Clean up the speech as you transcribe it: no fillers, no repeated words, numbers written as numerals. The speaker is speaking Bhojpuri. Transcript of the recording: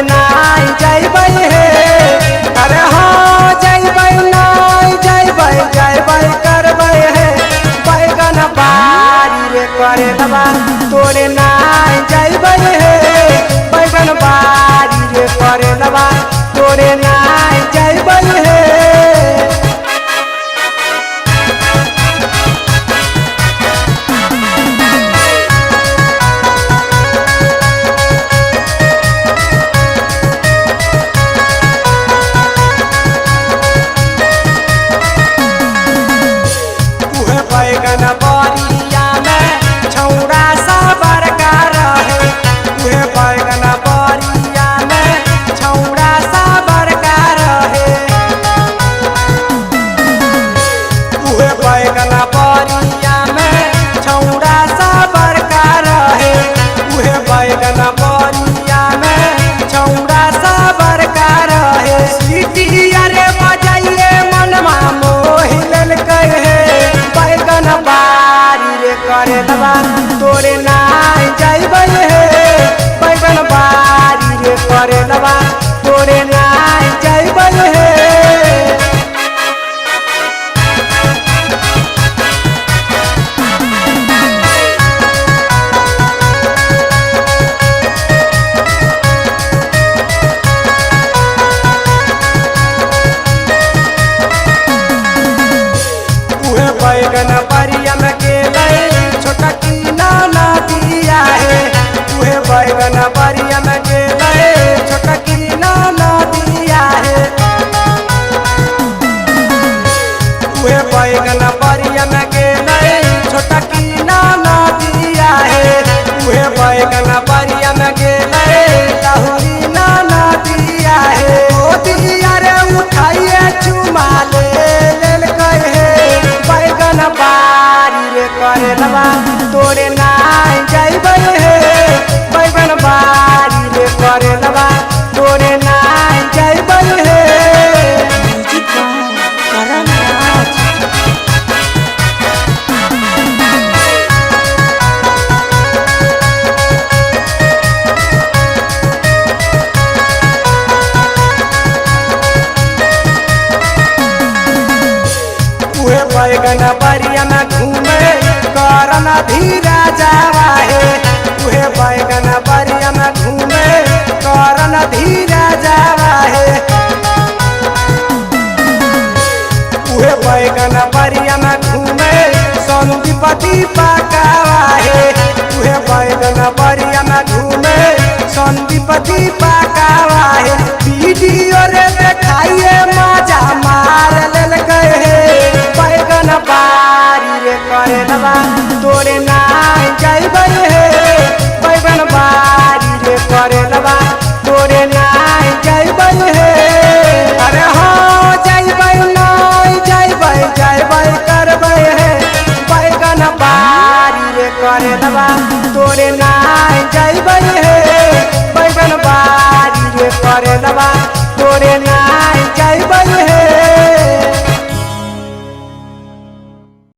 नाई जैबै हे। अरे हाँ जैबै नाई जैबै करबै हे। बैगन बारी रे करे लबा तोरे नाई जैबै हे। बैगन बारी रे करे लबा तोरे नाई जैबै हे। बैगन बरिया में छौड़ा सा बड़का रहे। उहे बैगन बरिया में छौड़ा सा बड़का रहे। उहे बैगन बरिया में छौड़ा सा बड़का रहे। उहे बैगन बरिया में छौड़ा सा बड़का रहे। सीटिया रे बजाइए मनमा मोहि लेलकै हे। बैगन बारी रे करे लबा तोरे नाई जैबै हे। बैगन बारी रे करे लबा तोरे नाई जैबै हे। उहे बैगन बरिया में गेलै छोटा की नाना दिया है। उहे बैगन बरिया में गेलै छोटा की नाना दिया है। उहे बैगन बरिया में गेलै छोटा की नाना दिया है। उहे बैगन बरिया में गेलै लहुरी नाना दिया है। ओ दिया रे उठाइए चुमा लेलकै हे। बैगन बारी रे करे लबा तोरे नाई जैबै हे। बैगन बारी रे करे लबा तोरे नाई जैबै हे। उहे बैगन बरिया में घूमे करन धीरा जावा हे। उहे बैगन बरिया में घूमे करन धीरा जावा हे। उहे बैगन बरिया में घूमे संदीपति पकावा हे। उहे बैगन बरिया में घूमे संदीपति पकावा हे। वीडियो रे देखाइए मजा मार लेलकै हे। बैगन बारी रे करे लबा तोरे नाई जैबै हे। बैगन बारी रे करे लबा तोरे नाई जैबै हे। अरे हाँ जैबै नाई जैबै करबै हे। बैगन बारी रे करे लबा तोरे नाई जैबै हे। बैगन बारी रे करे लबा तोरे नाई जैबै